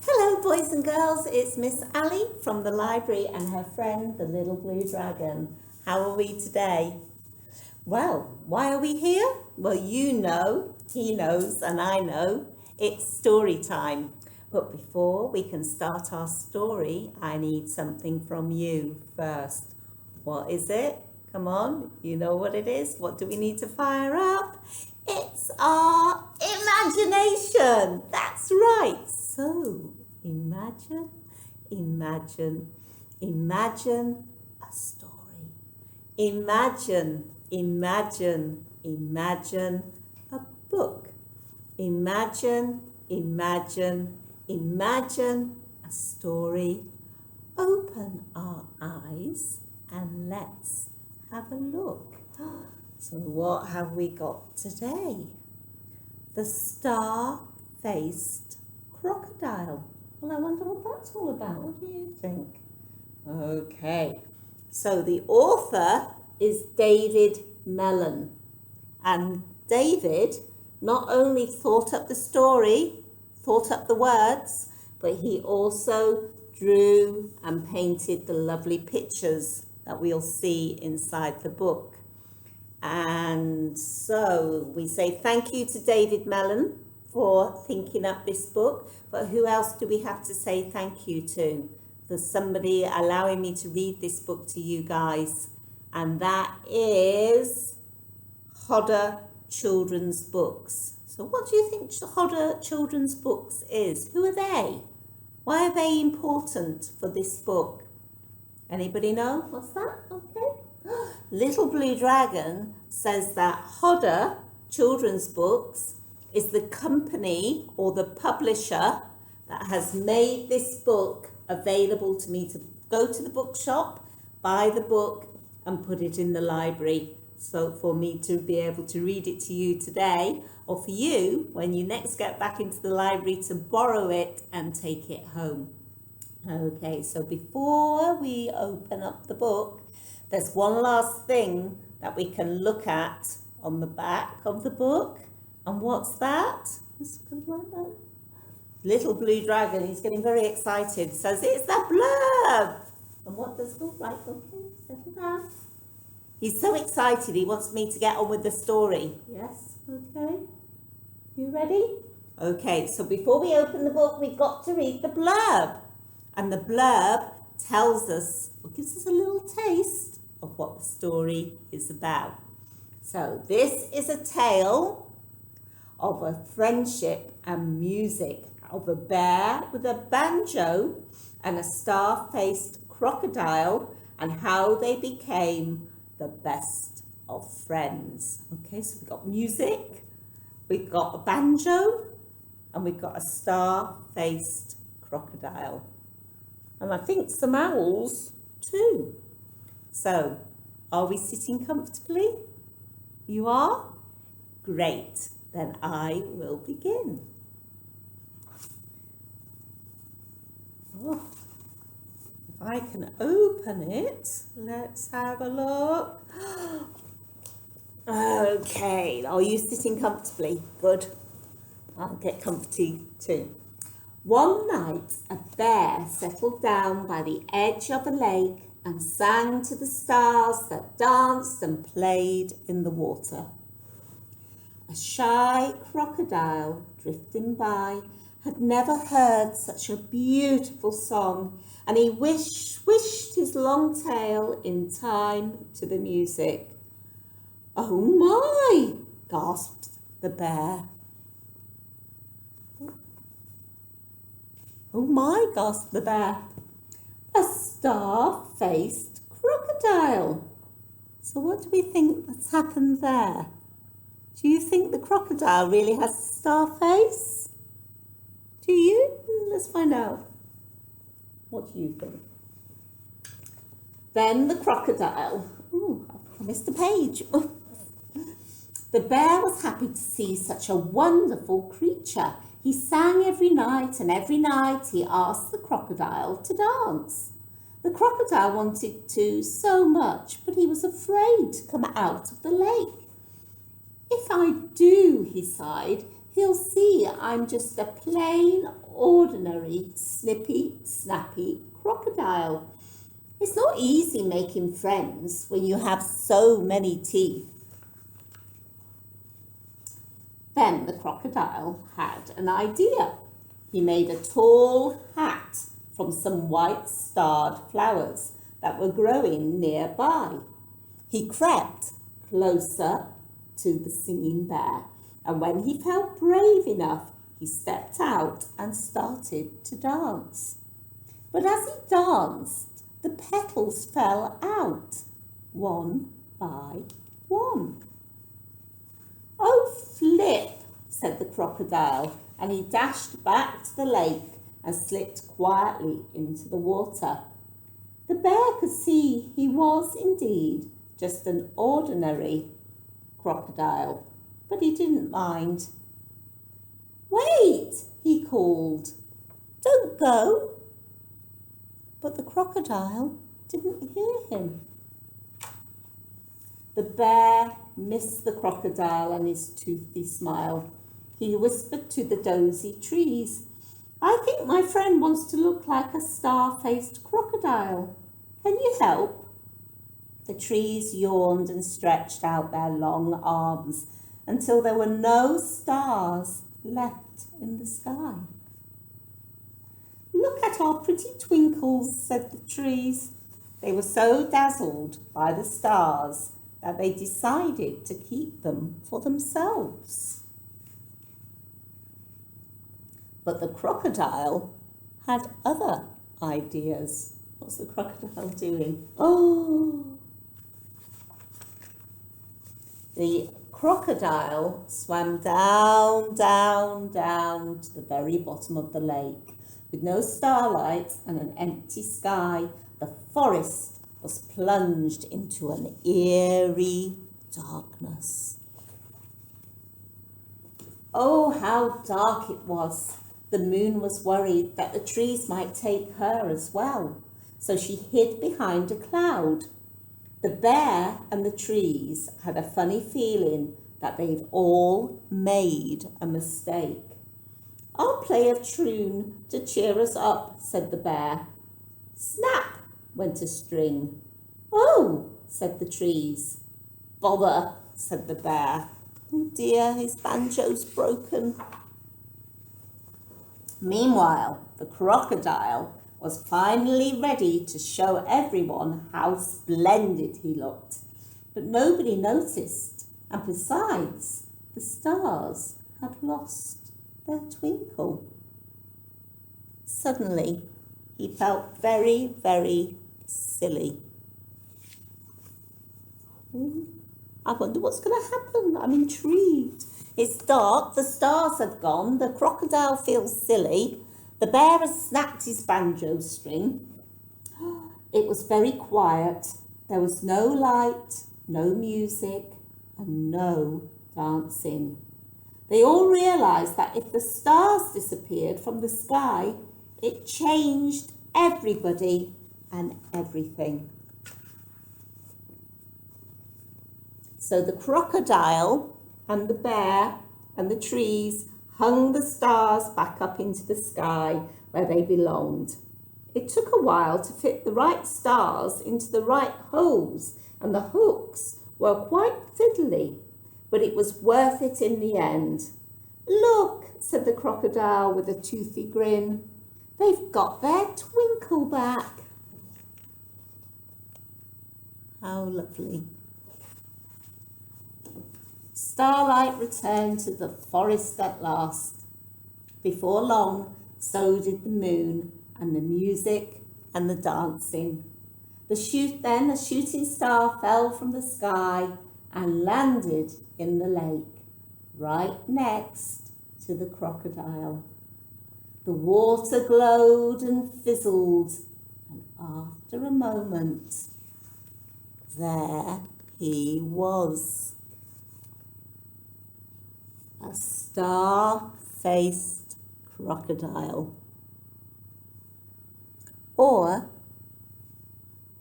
Hello boys and girls, it's Miss Ali from the library and her friend the little blue dragon. How are we today? Well, why are we here? Well, you know, he knows and I know, it's story time. But before we can start our story, I need something from you first. What is it? Come on, you know what it is. What do we need to fire up? It's our imagination. That's right. So, imagine a story. Imagine a book. Imagine a story. Open our eyes and let's have a look. So what have we got today? The Star-Faced Crocodile. Well, I wonder what that's all about. What do you think? Okay, so the author is David Melling. And David not only thought up the story, thought up the words, but he also drew and painted the lovely pictures that we'll see inside the book. And so we say thank you to David Melling for thinking up this book. But who else do we have to say thank you to? There's somebody allowing me to read this book to you guys. And that is Hodder Children's Books. So what do you think Hodder Children's Books is? Who are they? Why are they important for this book? Anybody know? What's that? Okay. Little Blue Dragon says that Hodder Children's Books is the company or the publisher that has made this book available to me to go to the bookshop, buy the book and put it in the library. So for me to be able to read it to you today, or for you when you next get back into the library to borrow it and take it home. Okay, so before we open up the book, there's one last thing that we can look at on the back of the book. And what's that? Little Blue Dragon, he's getting very excited, says it's the blurb. And what does, right, okay, settle down. He's so excited, he wants me to get on with the story. Yes, okay. You ready? Okay, so before we open the book, we've got to read the blurb. And the blurb tells us, or gives us a little taste of what the story is about. So this is a tale of a friendship and music, of a bear with a banjo and a star-faced crocodile, and how they became the best of friends. Okay, so we've got music, we've got a banjo, and we've got a star-faced crocodile. And I think some owls too. So, are we sitting comfortably? You are? Great. Then I will begin. Oh, if I can open it, let's have a look. Okay, are you sitting comfortably? Good. I'll get comfy too. One night, a bear settled down by the edge of a lake and sang to the stars that danced and played in the water. A shy crocodile drifting by had never heard such a beautiful song, and he wished his long tail in time to the music. "Oh my!" gasped the bear. "Oh my!" gasped the bear. "A star-faced crocodile." So what do we think has happened there? Do you think the crocodile really has a star face? Do you? Let's find out. What do you think? Then the crocodile, I missed a page. The bear was happy to see such a wonderful creature. He sang every night, and every night he asked the crocodile to dance. The crocodile wanted to so much, but he was afraid to come out of the lake. "If I do," he sighed, "he'll see I'm just a plain ordinary, snippy, snappy crocodile. It's not easy making friends when you have so many teeth. Then the crocodile had an idea. He made a tall hat from some white starred flowers that were growing nearby. He crept closer to the singing bear, and when he felt brave enough, he stepped out and started to dance. But as he danced, the petals fell out, one by one. "Oh, flip," said the crocodile, and he dashed back to the lake and slipped quietly into the water. The bear could see he was indeed just an ordinary crocodile, but he didn't mind. "Wait," he called. "Don't go." But the crocodile didn't hear him. The bear missed the crocodile and his toothy smile. He whispered to the dozy trees, "I think my friend wants to look like a star-faced crocodile. Can you help?" The trees yawned and stretched out their long arms until there were no stars left in the sky. "Look at our pretty twinkles," said the trees. They were so dazzled by the stars that they decided to keep them for themselves. But the crocodile had other ideas. What's the crocodile doing? Oh! The crocodile swam down, down, down to the very bottom of the lake. With no starlight and an empty sky, the forest was plunged into an eerie darkness. Oh, how dark it was! The moon was worried that the trees might take her as well, so she hid behind a cloud. The bear and the trees had a funny feeling that they'd all made a mistake. "I'll play a tune to cheer us up," said the bear. Snap went a string. "Oh," said the trees. "Bother," said the bear. "Oh dear, his banjo's broken." Meanwhile, the crocodile was finally ready to show everyone how splendid he looked. But nobody noticed, and besides, the stars had lost their twinkle. Suddenly, he felt very, very silly. I wonder what's going to happen. I'm intrigued. It's dark, the stars have gone, the crocodile feels silly, the bear has snapped his banjo string. It was very quiet. There was no light, no music, and no dancing. They all realised that if the stars disappeared from the sky, it changed everybody and everything. So the crocodile and the bear and the trees hung the stars back up into the sky where they belonged. It took a while to fit the right stars into the right holes, and the hooks were quite fiddly, but it was worth it in the end. "Look," said the crocodile with a toothy grin, "they've got their twinkle back." How lovely. Starlight returned to the forest at last. Before long, so did the moon, and the music and the dancing. Then a shooting star fell from the sky and landed in the lake, right next to the crocodile. The water glowed and fizzled, and after a moment, there he was. A star-faced crocodile. Or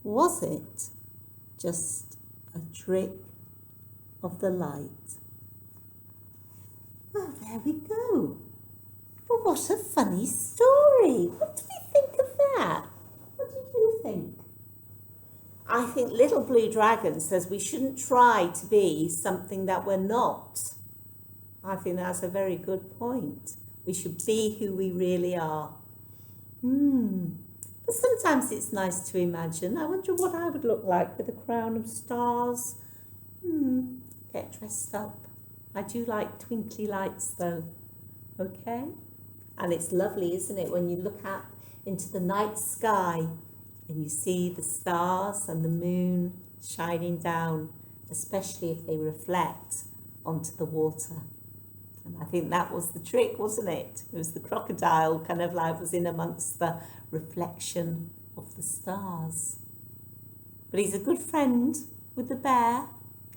was it just a trick of the light? Well, there we go. But what a funny story. What do we think of that? What did you think? I think Little Blue Dragon says we shouldn't try to be something that we're not. I think that's a very good point. We should be who we really are. But sometimes it's nice to imagine. I wonder what I would look like with a crown of stars. Get dressed up. I do like twinkly lights though. Okay? And it's lovely, isn't it, when you look out into the night sky and you see the stars and the moon shining down, especially if they reflect onto the water. And I think that was the trick, wasn't it? It was the crocodile kind of like was in amongst the reflection of the stars. But he's a good friend with the bear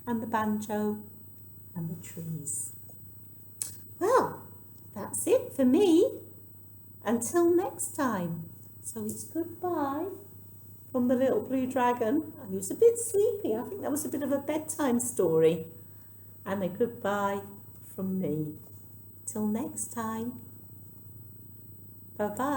and the banjo and the trees. Well, that's it for me. Until next time. So it's goodbye from the Little Blue Dragon. He was a bit sleepy. I think that was a bit of a bedtime story. And a goodbye from me. Till next time. Bye-bye.